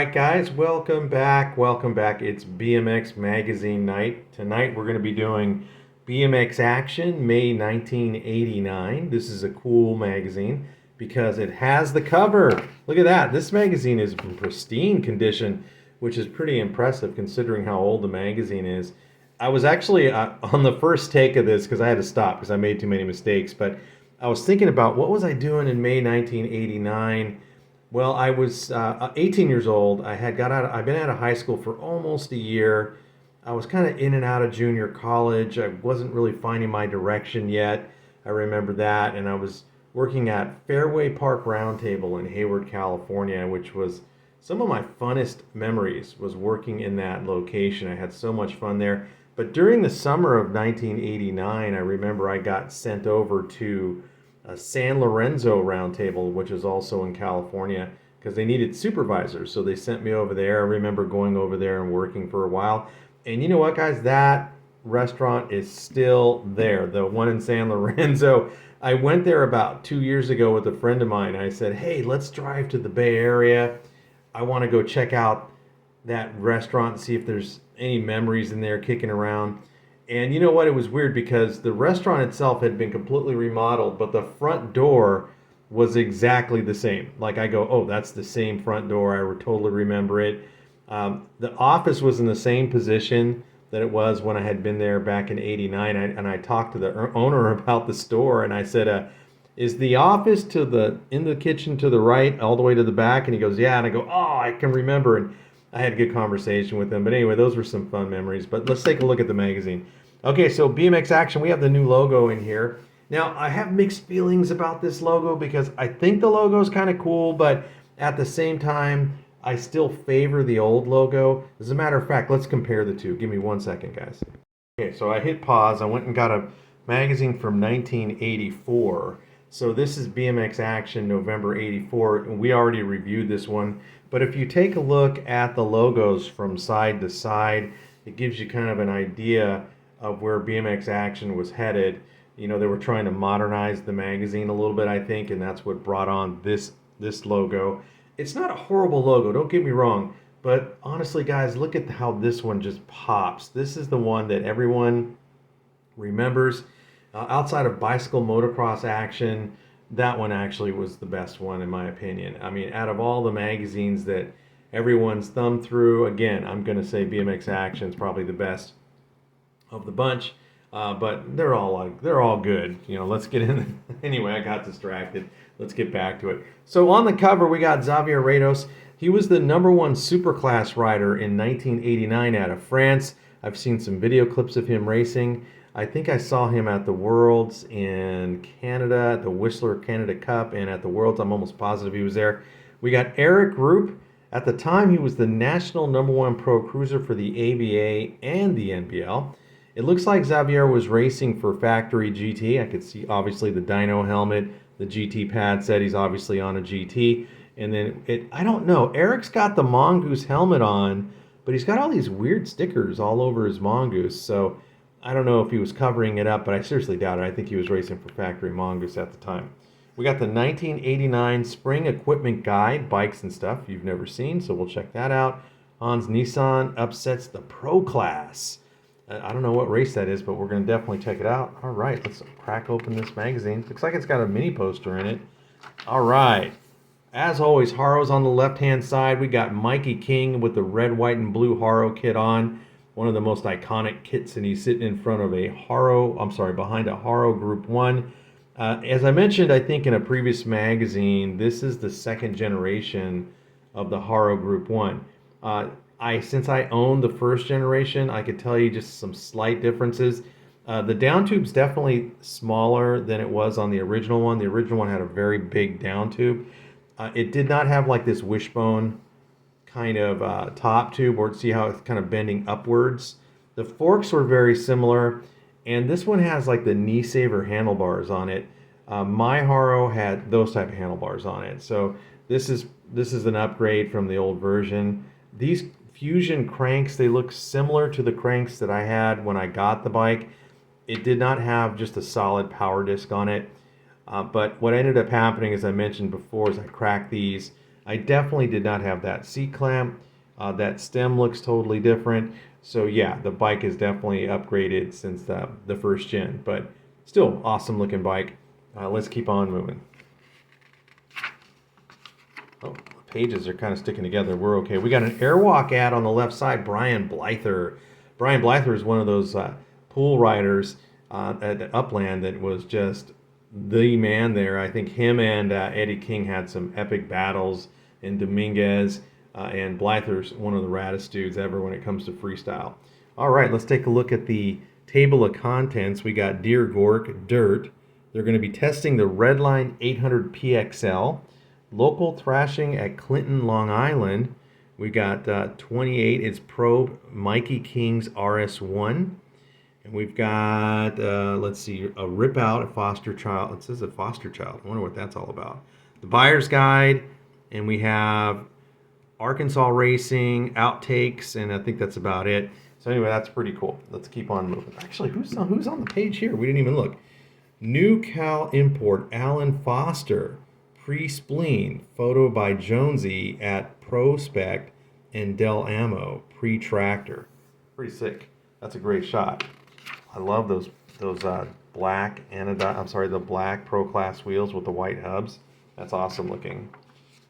right, guys, welcome back. Welcome back. It's BMX Magazine night. Tonight we're going to be doing BMX Action May 1989. This is a cool magazine because it has the cover. Look at that. This magazine is in pristine condition, which is pretty impressive considering how old the magazine is. I was actually on the first take of this because I had to stop because I made too many mistakes, but I was thinking about what was I doing in May 1989. Well, I was 18 years old. I've been out of high school for almost a year. I was kind of in and out of junior college. I wasn't really finding my direction yet. I remember that, and I was working at Fairway Park Roundtable in Hayward, California, which was some of my funnest memories was working in that location. I had so much fun there. But during the summer of 1989, I remember I got sent over to a San Lorenzo Roundtable, which is also in California, because they needed supervisors. So they sent me over there. I remember going over there and working for a while. And you know what, guys? That restaurant is still there, the one in San Lorenzo. I went there about 2 years ago with a friend of mine. I said, hey, let's drive to the Bay Area. I want to go check out that restaurant and see if there's any memories in there kicking around. And you know what? It was weird because the restaurant itself had been completely remodeled, but the front door was exactly the same. Like I go, oh, that's the same front door. I totally remember it. The office was in the same position that it was when I had been there back in '89. And I talked to the owner about the store, and I said, is the office in the kitchen to the right all the way to the back? And he goes, yeah. And I go, oh, I can remember. And I had a good conversation with him. But anyway, those were some fun memories. But let's take a look at the magazine. Okay, so BMX Action, we have the new logo in here. Now, I have mixed feelings about this logo because I think the logo is kind of cool, but at the same time, I still favor the old logo. As a matter of fact, let's compare the two. Give me 1 second, guys. Okay, so I hit pause. I went and got a magazine from 1984. So this is BMX Action November 84, and we already reviewed this one. But if you take a look at the logos from side to side, it gives you kind of an idea of where BMX Action was headed. You know, they were trying to modernize the magazine a little bit, I think, and that's what brought on this logo. It's not a horrible logo, don't get me wrong, but honestly, guys, look at how this one just pops. This is the one that everyone remembers. Outside of Bicycle Motocross Action, that one actually was the best one in my opinion. I mean, out of all the magazines that everyone's thumbed through, again, I'm going to say BMX Action is probably the best of the bunch, but they're all good. You know, let's get in. Anyway, I got distracted. Let's get back to it. So on the cover, we got Xavier Rados. He was the #1 superclass rider in 1989 out of France. I've seen some video clips of him racing. I think I saw him at the Worlds in Canada, at the Whistler Canada Cup, and at the Worlds. I'm almost positive he was there. We got Eric Roop. At the time, he was the national #1 pro cruiser for the ABA and the NBL. It looks like Xavier was racing for Factory GT. I could see obviously the dyno helmet, the GT pad set. He's obviously on a GT. And then I don't know, Eric's got the Mongoose helmet on, but he's got all these weird stickers all over his Mongoose. So I don't know if he was covering it up, but I seriously doubt it. I think he was racing for Factory Mongoose at the time. We got the 1989 Spring Equipment Guide, bikes and stuff you've never seen, so we'll check that out. Hans Nissan upsets the Pro Class. I don't know what race that is, but we're going to definitely check it out. All right, let's crack open this magazine. Looks like it's got a mini poster in it. All right. As always, Haro's on the left-hand side. We got Mikey King with the red, white, and blue Haro kit on. One of the most iconic kits, and he's sitting in front of behind a Haro Group 1. As I mentioned, I think in a previous magazine, this is the second generation of the Haro Group 1. Since I owned the first generation, I could tell you just some slight differences. The down tube's definitely smaller than it was on the original one. The original one had a very big down tube. It did not have like this wishbone kind of top tube, or see how it's kind of bending upwards. The forks were very similar, and this one has like the knee saver handlebars on it. My Haro had those type of handlebars on it, so this is an upgrade from the old version. These Fusion cranks, they look similar to the cranks that I had when I got the bike. It did not have just a solid power disc on it, but what ended up happening, as I mentioned before, is I cracked these. I definitely did not have that seat clamp. That stem looks totally different. So yeah, the bike is definitely upgraded since the first gen, but still awesome looking bike. Let's keep on moving. Oh, the pages are kind of sticking together. We're okay. We got an Airwalk ad on the left side. Brian Blyther. Brian Blyther is one of those pool riders at Upland that was just the man there. I think him and Eddie King had some epic battles in Dominguez. And Blyther's one of the raddest dudes ever when it comes to freestyle. All right, let's take a look at the table of contents. We got Dear Gork Dirt. They're going to be testing the Redline 800 PXL. Local thrashing at Clinton, Long Island. We got 28. It's Pro Mikey King's RS1. And we've got, let's see, a Rip Out, a foster child. It says a foster child. I wonder what that's all about. The Buyer's Guide. And we have Arkansas Racing, Outtakes, and I think that's about it. So anyway, that's pretty cool. Let's keep on moving. Actually, who's on the page here? We didn't even look. New Cal Import, Alan Foster. Pre-spleen, photo by Jonesy at Prospect and Del Ammo, pre-tractor. Pretty sick. That's a great shot. I love those black the black Pro Class wheels with the white hubs. That's awesome looking.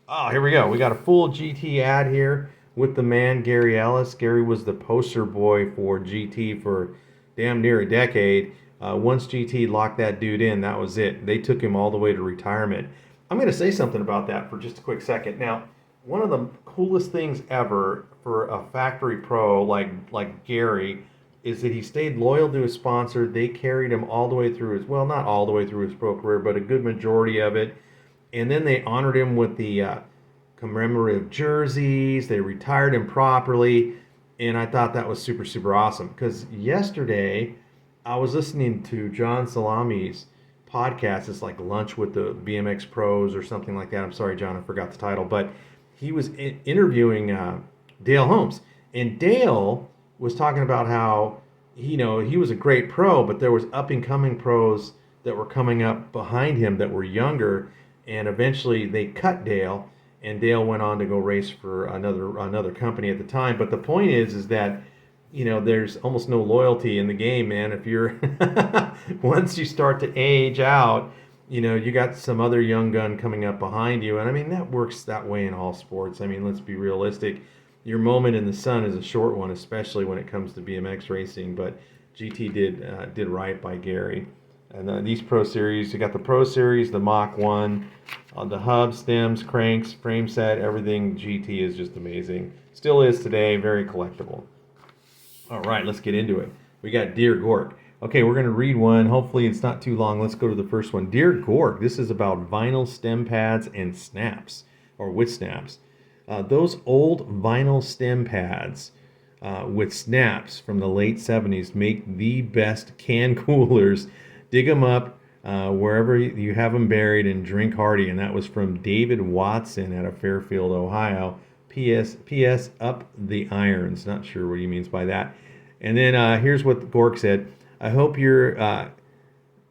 Oh, here we go. We got a full GT ad here with the man Gary Ellis. Gary was the poster boy for GT for damn near a decade. Once GT locked that dude in, that was it. They took him all the way to retirement. I'm going to say something about that for just a quick second. Now, one of the coolest things ever for a factory pro like Gary is that he stayed loyal to his sponsor. They carried him all the way through his, well, not all the way through his pro career, but a good majority of it. And then they honored him with the commemorative jerseys. They retired him properly. And I thought that was super, super awesome. Because yesterday, I was listening to John Salami's podcast. It's like Lunch with the BMX Pros or something like that. I'm sorry, John, I forgot the title. But he was interviewing Dale Holmes. And Dale was talking about how, he was a great pro, but there was up-and-coming pros that were coming up behind him that were younger. And eventually they cut Dale, and Dale went on to go race for another company at the time. But the point is that there's almost no loyalty in the game, man. If you're once you start to age out, you got some other young gun coming up behind you, and I mean that works that way in all sports. I mean, let's be realistic. Your moment in the sun is a short one, especially when it comes to BMX racing. But GT did right by Gary. And these Pro Series, you got the Pro Series, the Mach 1, the hub, stems, cranks, frame set, everything. GT is just amazing. Still is today, very collectible. All right, let's get into it. We got Dear Gork. Okay, we're going to read one. Hopefully it's not too long. Let's go to the first one. Dear Gork, this is about vinyl stem pads and snaps, or with snaps. Those old vinyl stem pads with snaps from the late 70s make the best can coolers. Dig them up wherever you have them buried and drink hearty. And that was from David Watson out of Fairfield, Ohio. P.S. Up the irons. Not sure what he means by that. And then here's what Gork said. I hope you're,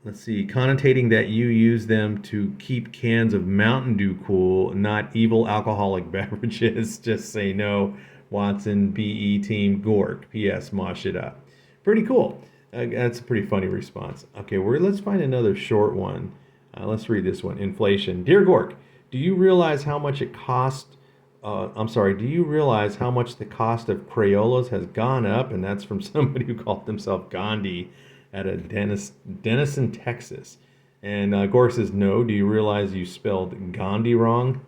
connotating that you use them to keep cans of Mountain Dew cool, not evil alcoholic beverages. Just say no. Watson, BE team, Gork. P.S. Mosh it up. Pretty cool. That's a pretty funny response. Okay, let's find another short one. Let's read this one. Inflation. Dear Gork, do you realize how much it cost? Do you realize how much the cost of Crayolas has gone up? And that's from somebody who called himself Gandhi at a Denison, Texas. And Gork says, no. Do you realize you spelled Gandhi wrong?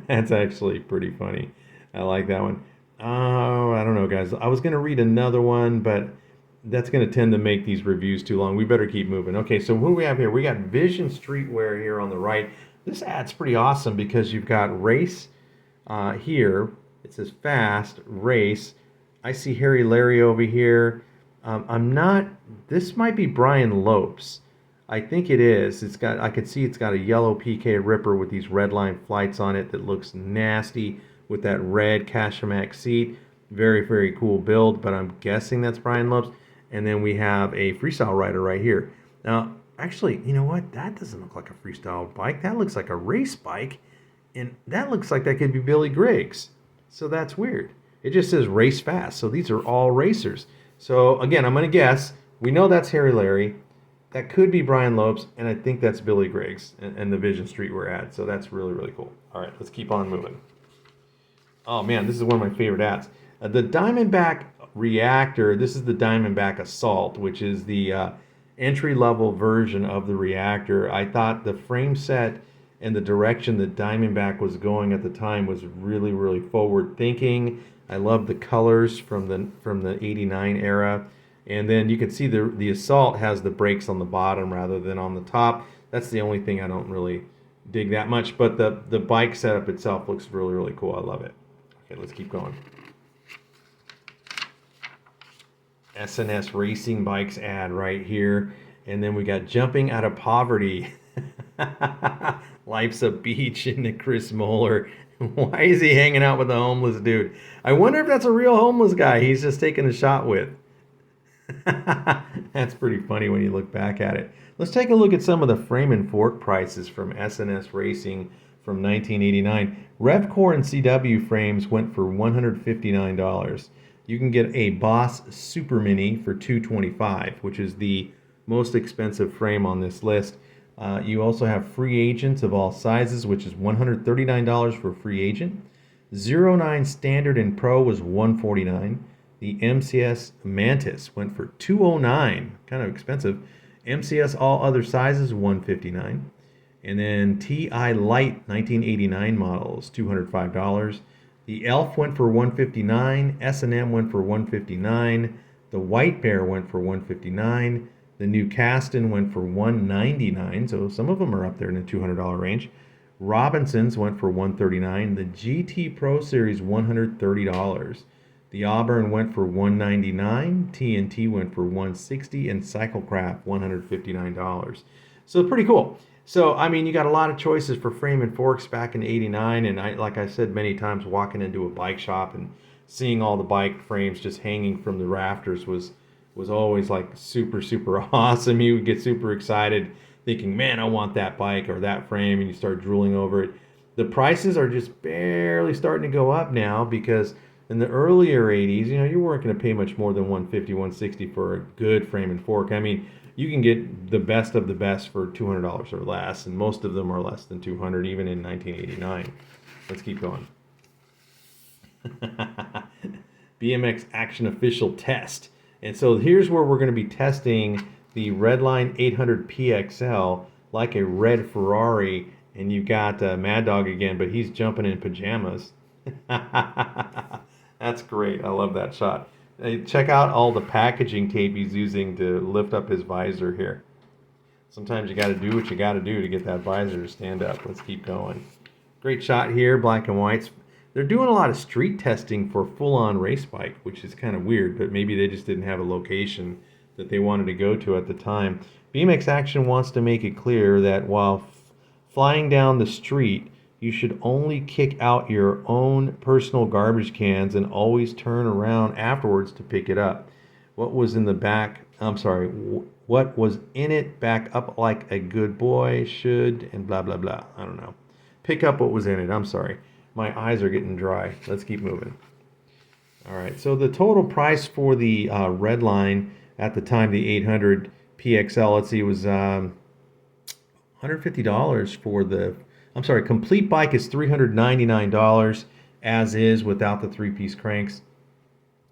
That's actually pretty funny. I like that one. Oh, I don't know, guys. I was going to read another one, but that's going to tend to make these reviews too long. We better keep moving. Okay, so who do we have here? We got Vision Streetwear here on the right. This ad's pretty awesome because you've got race here. It says fast, race. I see Harry Larry over here. This might be Brian Lopes. I think it is. I could see it's got a yellow PK Ripper with these Redline flights on it that looks nasty with that red Cashamac seat. Very, very cool build, but I'm guessing that's Brian Lopes. And then we have a freestyle rider right here. Now, actually, you know what? That doesn't look like a freestyle bike. That looks like a race bike. And that looks like that could be Billy Griggs. So that's weird. It just says race fast. So these are all racers. So again, I'm going to guess. We know that's Harry Larry. That could be Brian Lopes. And I think that's Billy Griggs and the Vision Street we're at. So that's really, really cool. All right, let's keep on moving. Oh man, this is one of my favorite ads. The Diamondback Reactor, this is the Diamondback Assault, which is the entry-level version of the Reactor. I thought the frame set and the direction that Diamondback was going at the time was really, really forward-thinking. I love the colors from the '89 era. And then you can see the Assault has the brakes on the bottom rather than on the top. That's the only thing I don't really dig that much, but the bike setup itself looks really, really cool. I love it. Okay, let's keep going. SNS Racing Bikes ad right here. And then we got Jumping Out of Poverty. Life's a Beach in the Chris Moeller. Why is he hanging out with a homeless dude? I wonder if that's a real homeless guy he's just taking a shot with. That's pretty funny when you look back at it. Let's take a look at some of the frame and fork prices from SNS Racing from 1989. RevCore and CW frames went for $159. You can get a Boss Super Mini for $225, which is the most expensive frame on this list. You also have Free Agents of all sizes, which is $139 for Free Agent. 09 Standard and Pro was $149. The MCS Mantis went for $209, kind of expensive. MCS All Other Sizes, $159. And then TI Light 1989 models, $205. The Elf went for $159. S&M went for $159. The White Bear went for $159. The new Kasten went for $199. So some of them are up there in the $200 range. Robinsons went for $139. The GT Pro Series, $130. The Auburn went for $199. TNT went for $160. And Cyclecraft, $159. So pretty cool. So, I mean, you got a lot of choices for frame and forks back in '89, and like I said many times, walking into a bike shop and seeing all the bike frames just hanging from the rafters was always like super, super awesome. You would get super excited thinking, man, I want that bike or that frame, and you start drooling over it. The prices are just barely starting to go up now because in the earlier '80s, you weren't going to pay much more than $150, $160 for a good frame and fork. I mean, you can get the best of the best for $200 or less, and most of them are less than $200, even in 1989. Let's keep going. BMX Action Official Test. And so here's where we're going to be testing the Redline 800 PXL like a red Ferrari, and you've got Mad Dog again, but he's jumping in pajamas. That's great. I love that shot. Check out all the packaging tape he's using to lift up his visor here. Sometimes you got to do what you got to do to get that visor to stand up. Let's keep going. Great shot here, black and whites. They're doing a lot of street testing for full-on race bike, which is kind of weird, but maybe they just didn't have a location that they wanted to go to at the time. BMX Action wants to make it clear that while flying down the street, you should only kick out your own personal garbage cans and always turn around afterwards to pick it up. What was in the back, what was in it, back up like a good boy should, and blah, blah, blah. I don't know. Pick up what was in it. I'm sorry. My eyes are getting dry. Let's keep moving. All right, so the total price for the Redline at the time, the 800 PXL, let's see, it was $150 for the complete bike is $399 as is without the three-piece cranks.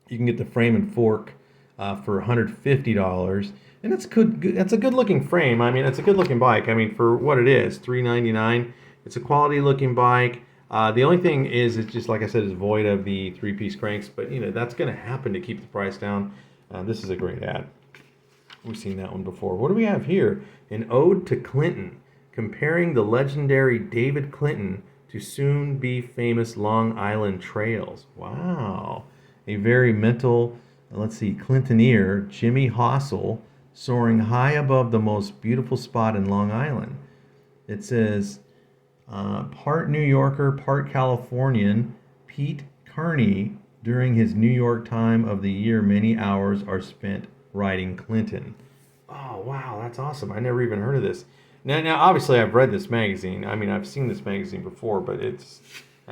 You can get the frame and fork for $150, and that's good. That's a good-looking frame. I mean, it's a good-looking bike. I mean, for what it is, $399. It's a quality-looking bike. The only thing is, it's just like I said, is void of the three-piece cranks, but that's going to happen to keep the price down. This is a great ad. We've seen that one before. What do we have here? An ode to Clinton, comparing the legendary David Clinton to soon-be-famous Long Island trails. Wow. A very mental, Clintoneer, Jimmy Hossel, soaring high above the most beautiful spot in Long Island. It says, part New Yorker, part Californian, Pete Carney, during his New York time of the year, many hours are spent riding Clinton. Oh, wow, that's awesome. I never even heard of this. Now, obviously, I've read this magazine. I mean, I've seen this magazine before, but I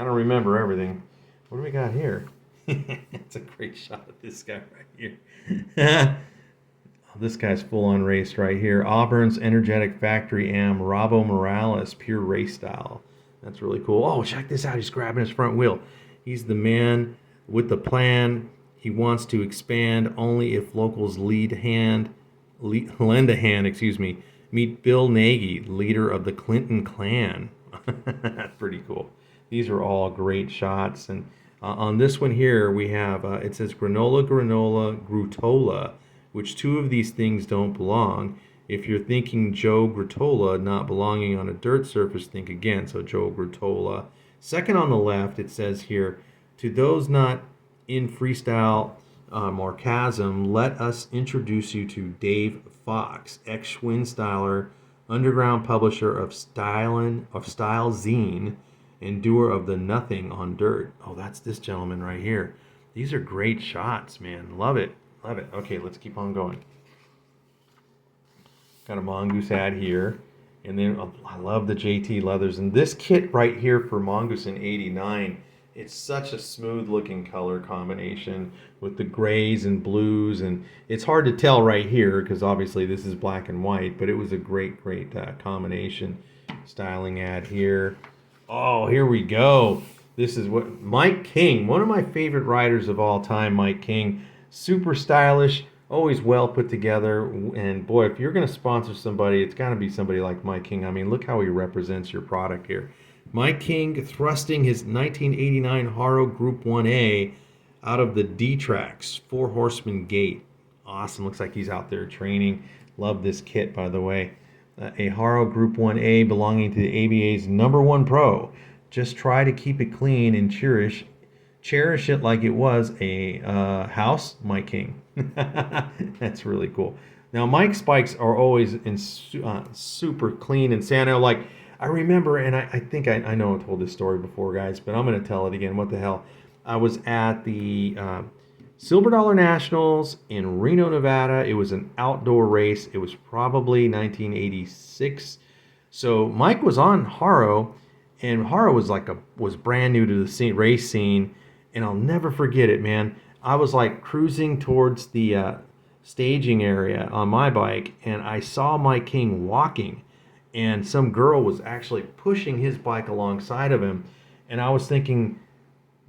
don't remember everything. What do we got here? It's a great shot of this guy right here. This guy's full on raced right here. Auburn's Energetic Factory Am Rabo Morales, pure race style. That's really cool. Oh, check this out. He's grabbing his front wheel. He's the man with the plan. He wants to expand only if locals lend a hand, excuse me. Meet Bill Nagy, leader of the Clinton clan. That's pretty cool. These are all great shots. And on this one here, we have, it says granola, grutola, which two of these things don't belong. If you're thinking Joe Gratola not belonging on a dirt surface, think again. So Joe Gratola. Second on the left, it says here, to those not in freestyle Markasm, let us introduce you to Dave Fox, ex-Schwinn styler, underground publisher of Style Zine, and doer of the Nothing on Dirt. Oh, that's this gentleman right here. These are great shots, man. Love it. Love it. Okay, let's keep on going. Got a Mongoose ad here. And then I love the JT leathers. And this kit right here for Mongoose in 89, it's such a smooth looking color combination with the grays and blues. And it's hard to tell right here because obviously this is black and white, but it was a great combination. Styling ad here. Oh, here we go. This is what Mike King, one of my favorite riders of all time, Mike King. Super stylish, always well put together. And boy, if you're going to sponsor somebody, it's got to be somebody like Mike King. I mean, look how he represents your product here. Mike King thrusting his 1989 Haro Group 1A out of the D-Trax 4-horseman gate. Awesome. Looks like he's out there training. Love this kit, by the way. A Haro Group 1A belonging to the ABA's #1 pro. Just try to keep it clean and cherish it like it was a house, Mike King. That's really cool. Now, Mike's bikes are always in super clean and sand. Like, I remember, and I think I know I told this story before, guys, but I'm going to tell it again. What the hell? I was at the Silver Dollar Nationals in Reno, Nevada. It was an outdoor race. It was probably 1986. So Mike was on Haro, and Haro was brand new to the race scene. And I'll never forget it, man. I was like cruising towards the staging area on my bike, and I saw Mike King walking, and some girl was actually pushing his bike alongside of him. And I was thinking,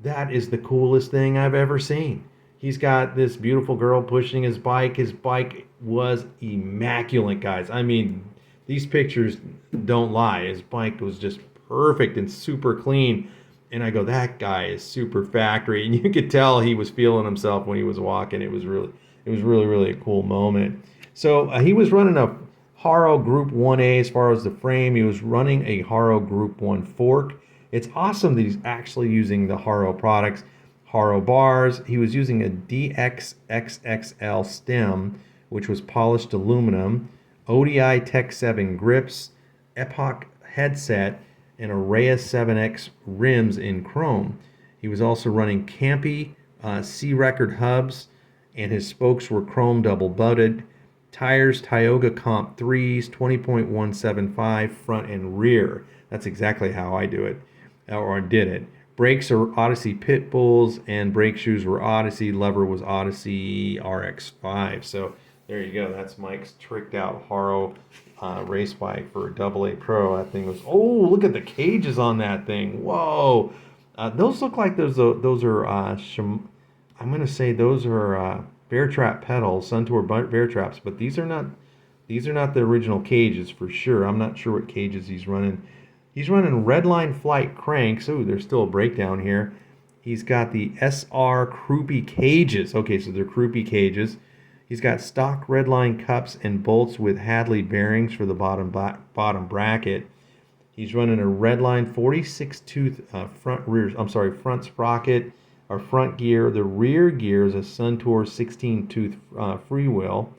that is the coolest thing I've ever seen. He's got this beautiful girl pushing his bike. His bike was immaculate, guys. I mean, these pictures don't lie. His bike was just perfect and super clean. And I go, that guy is super factory. And you could tell he was feeling himself when he was walking. It was really a cool moment. So he was running a Haro Group 1A as far as the frame. He was running a Haro Group 1 fork. It's awesome that he's actually using the Haro products. Haro bars. He was using a DXXXL stem, which was polished aluminum, ODI Tech 7 grips, Epoch headset, and Araya 7X rims in chrome. He was also running Campy C-Record hubs, and his spokes were chrome double-butted. Tires, Tioga Comp 3s, 20.175 front and rear. That's exactly how I do it, or did it. Brakes are Odyssey Pit Bulls, and brake shoes were Odyssey. Lever was Odyssey RX5. So there you go. That's Mike's tricked out Haro race bike for a AA Pro. That thing was, oh, look at the cages on that thing. Whoa. Those look like those are, I'm going to say those are Bear Trap pedals, Suntour Bear Traps, but these are not the original cages for sure. I'm not sure what cages he's running. He's running Redline Flight cranks. Oh, there's still a breakdown here. He's got the SR Croupy cages. Okay, so they're Croupy cages. He's got stock Redline cups and bolts with Hadley bearings for the bottom bracket. He's running a Redline 46-tooth front sprocket or front gear. The rear gear is a Suntour 16-tooth freewheel.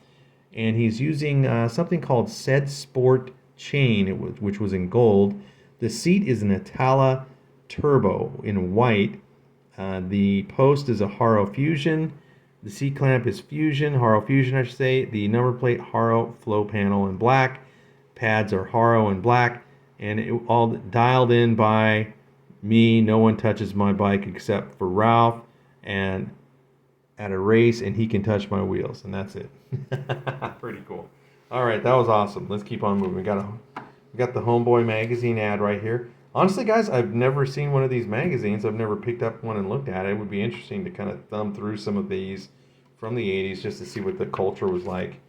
And he's using something called Sed Sport chain, which was in gold. The seat is an Itala Turbo in white. The post is a Haro Fusion. The seat clamp is Fusion, Haro Fusion, I should say. The number plate, Haro flow panel in black. pads are Haro and black, and it all dialed in by me. No one touches my bike except for Ralph, and at a race, and he can touch my wheels, and that's it. Pretty cool. All right, that was awesome. Let's keep on moving. We got the Homeboy magazine ad right here. Honestly, guys, I've never seen one of these magazines. I've never picked up one and looked at it. It would be interesting to kind of thumb through some of these from the 80s just to see what the culture was like.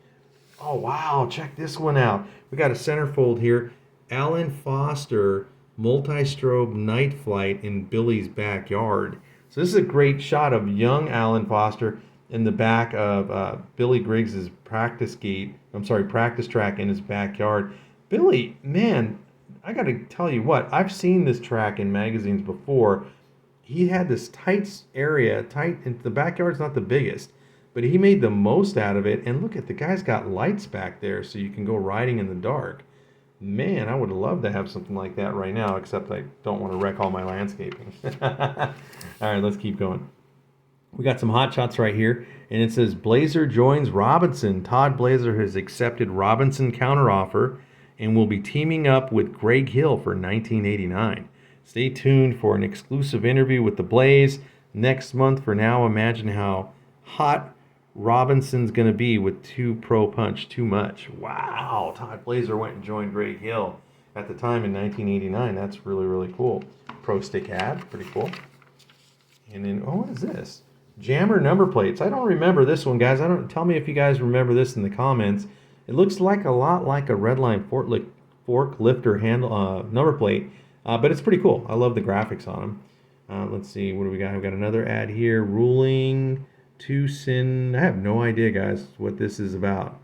Oh, wow, check this one out. We got a centerfold here. Alan Foster multi-strobe night flight in Billy's backyard. So this is a great shot of young Alan Foster in the back of Billy Griggs's practice track in his backyard. Billy, man, I got to tell you what, I've seen this track in magazines before. He had this tight area, and the backyard's not the biggest, but he made the most out of it. And look at the guy's got lights back there so you can go riding in the dark. Man, I would love to have something like that right now, except I don't want to wreck all my landscaping. All right, let's keep going. We got some hot shots right here, and it says Blazer joins Robinson. Todd Blazer has accepted Robinson counteroffer and will be teaming up with Greg Hill for 1989. Stay tuned for an exclusive interview with the Blaze next month. For now, imagine how hot Robinson's going to be with 2 Pro Punch Too Much. Wow, Todd Blazer went and joined Greg Hill at the time in 1989. That's really, really cool. Pro Stick ad, pretty cool. And then, oh, what is this? Jammer number plates. I don't remember this one, guys. Tell me if you guys remember this in the comments. It looks like a lot like a Redline forklifter handle number plate, but it's pretty cool. I love the graphics on them. Let's see, what do we got? We've got another ad here. Ruling Tucson. I have no idea, guys, what this is about.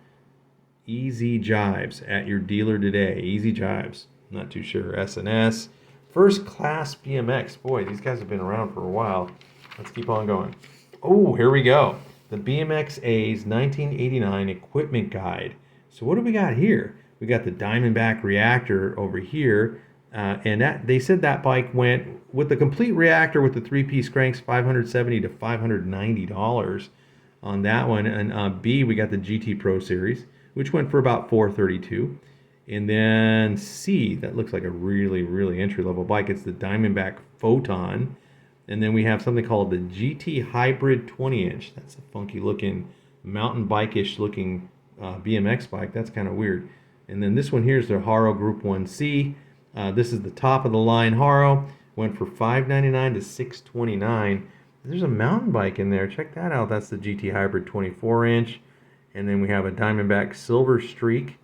Easy Jives at your dealer today. Easy Jives. Not too sure. S&S. First Class BMX. Boy, these guys have been around for a while. Let's keep on going. Oh, here we go. The BMX A's 1989 Equipment Guide. So what do we got here? We got the Diamondback reactor over here. And that they said that bike went with the complete reactor with the 3-piece cranks, $570 to $590 on that one. And B, we got the GT Pro Series, which went for about $432. And then C, that looks like a really, really entry-level bike. It's the Diamondback Photon. And then we have something called the GT Hybrid 20-inch. That's a funky-looking, mountain bike-ish looking BMX bike. That's kind of weird. And then this one here is the Haro Group 1C. This is the top of the line Haro. Went for $599 to $629. There's a mountain bike in there. Check that out. That's the GT Hybrid 24-inch. And then we have a Diamondback Silver Streak,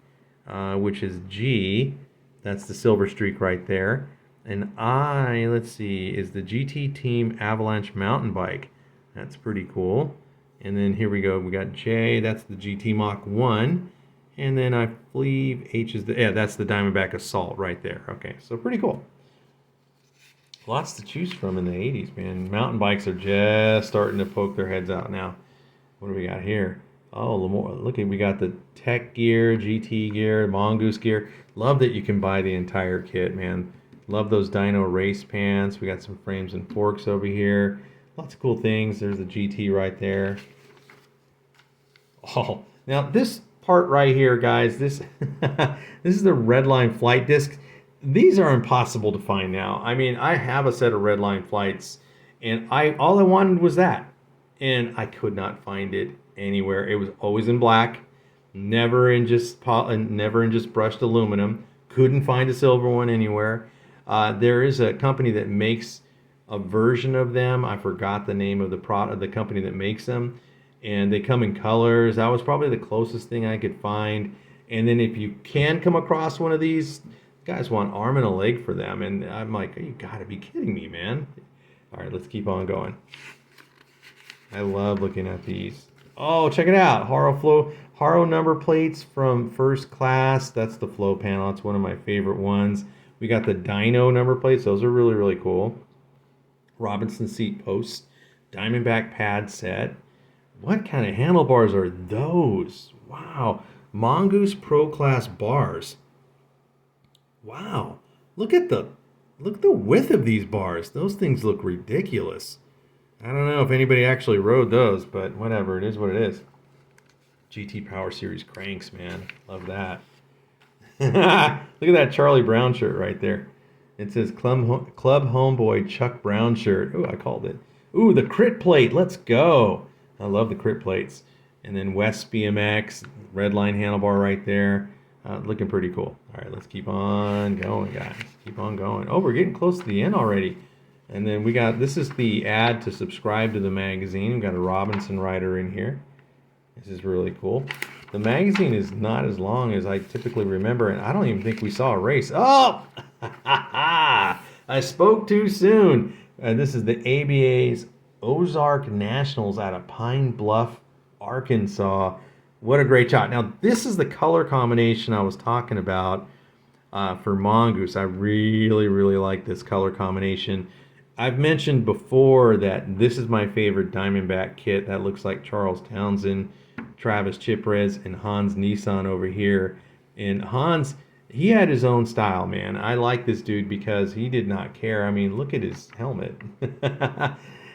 which is G. That's the Silver Streak right there. And I, let's see, is the GT Team Avalanche mountain bike. That's pretty cool. And then here we go. We got J. That's the GT Mach 1. And then I believe H is that's the Diamondback Assault right there. Okay, so pretty cool. Lots to choose from in the 80s, man. Mountain bikes are just starting to poke their heads out now. What do we got here? Oh, look at, we got the Tech gear, GT gear, Mongoose gear. Love that you can buy the entire kit, man. Love those dyno race pants. We got some frames and forks over here. Lots of cool things. There's the GT right there. Oh, now this part right here, guys, this is the Redline flight disc. These are impossible to find now. I mean, I have a set of Redline flights, and all I wanted was that, and I could not find it anywhere. It was always in black, never in just brushed aluminum. Couldn't find a silver one anywhere. There is a company that makes a version of them. I forgot the name of the company that makes them, and they come in colors. That was probably the closest thing I could find. And then if you can come across one of these, guys want arm and a leg for them, and I'm like, you gotta be kidding me, man. All right, let's keep on going. I love looking at these. Oh, check it out. Haro number plates from First Class. That's the flow panel. It's one of my favorite ones. We got the dyno number plates. Those are really, really cool. Robinson seat posts. Diamondback pad set. What kind of handlebars are those? Wow. Mongoose Pro Class bars. Wow. Look at the width of these bars. Those things look ridiculous. I don't know if anybody actually rode those, but whatever. It is what it is. GT Power Series cranks, man. Love that. Look at that Charlie Brown shirt right there. It says Club Homeboy Chuck Brown shirt. Ooh, I called it. Ooh, the crit plate. Let's go. I love the crit plates. And then West BMX, Redline handlebar right there. Looking pretty cool. All right, let's keep on going, guys. Keep on going. Oh, we're getting close to the end already. And then we got, this is the ad to subscribe to the magazine. We got a Robinson rider in here. This is really cool. The magazine is not as long as I typically remember, and I don't even think we saw a race. Oh! I spoke too soon. This is the ABA's Ozark Nationals out of Pine Bluff, Arkansas. What a great shot. Now, this is the color combination I was talking about for Mongoose. I really, really like this color combination. I've mentioned before that this is my favorite Diamondback kit. That looks like Charles Townsend, Travis Chiprez, and Hans Nissan over here. And Hans, he had his own style, man. I like this dude because he did not care. I mean, look at his helmet.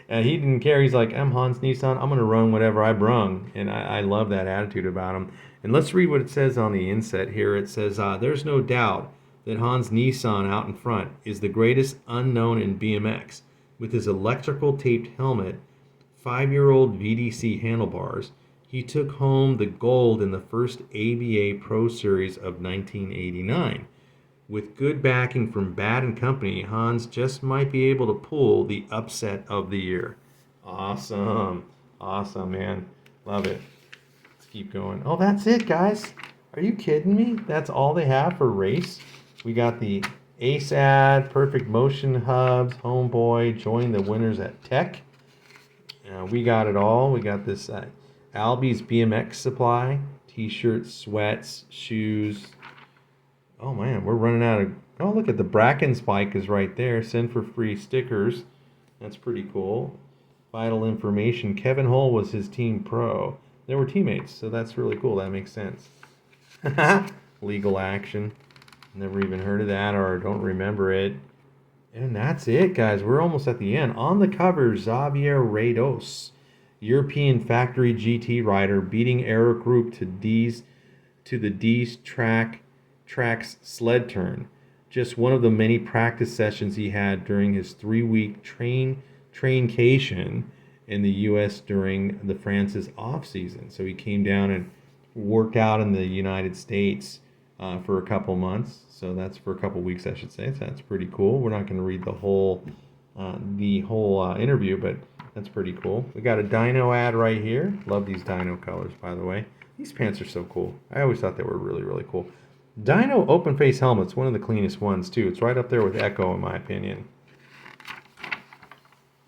And he didn't care. He's like, I'm Hans Nissan. I'm going to run whatever I brung. And I love that attitude about him. And let's read what it says on the inset here. It says, there's no doubt that Hans Nissan out in front is the greatest unknown in BMX. With his electrical taped helmet, 5-year-old VDC handlebars, he took home the gold in the first ABA Pro Series of 1989. With good backing from Bad & Company, Hans just might be able to pull the upset of the year. Awesome. Awesome, man. Love it. Let's keep going. Oh, that's it, guys. Are you kidding me? That's all they have for race? We got the Ace ad, Perfect Motion hubs, Homeboy, join the winners at Tech. We got it all. We got this Albie's BMX supply, t-shirts, sweats, shoes. Oh man, we're running out of... Oh, look at the Bracken spike is right there. Send for free stickers. That's pretty cool. Vital information. Kevin Hull was his team pro. They were teammates, so that's really cool. That makes sense. Legal action. Never even heard of that or don't remember it. And that's it, guys. We're almost at the end. On the cover, Xavier Rados, European factory GT rider, beating Eric Group to the D's track's sled turn. Just one of the many practice sessions he had during his 3-week traincation in the U.S. during the France's off season. So he came down and worked out in the United States for a couple months. So that's for a couple weeks, I should say. So that's pretty cool. We're not going to read the whole interview, but that's pretty cool. We got a dyno ad right here. Love these dyno colors, by the way. These pants are so cool. I always thought they were really, really cool. Dyno open face helmet's one of the cleanest ones too. It's right up there with Echo in my opinion.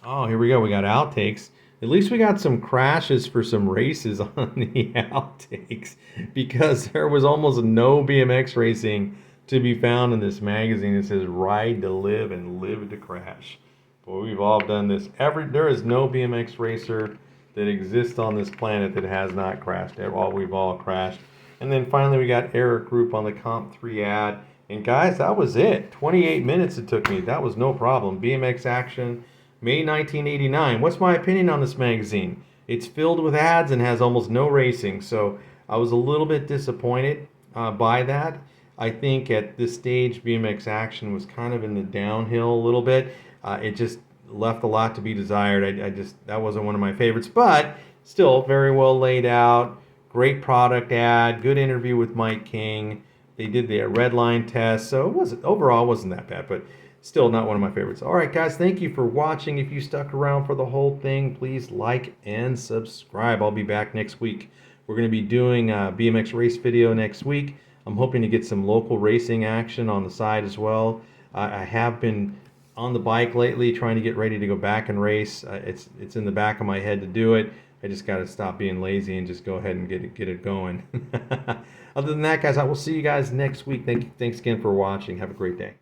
Oh, here we go. We got outtakes. At least we got some crashes for some races on the outtakes because there was almost no BMX racing to be found in this magazine. It says ride to live and live to crash. Boy, we've all done this. There is no BMX racer that exists on this planet that has not crashed. We've all crashed. And then finally we got Eric Group on the Comp 3 ad. And guys, that was it. 28 minutes it took me. That was no problem. BMX Action May 1989. What's my opinion on this magazine? It's filled with ads and has almost no racing. So I was a little bit disappointed by that. I think at this stage, BMX Action was kind of in the downhill a little bit. It just left a lot to be desired. That wasn't one of my favorites, but still very well laid out. Great product ad, good interview with Mike King. They did the Redline test, so overall wasn't that bad, but still not one of my favorites. All right, guys, thank you for watching. If you stuck around for the whole thing, please like and subscribe. I'll be back next week. We're going to be doing a BMX race video next week. I'm hoping to get some local racing action on the side as well. I have been on the bike lately trying to get ready to go back and race. It's in the back of my head to do it. I just got to stop being lazy and just go ahead and get it going. Other than that, guys, I will see you guys next week. Thanks again for watching. Have a great day.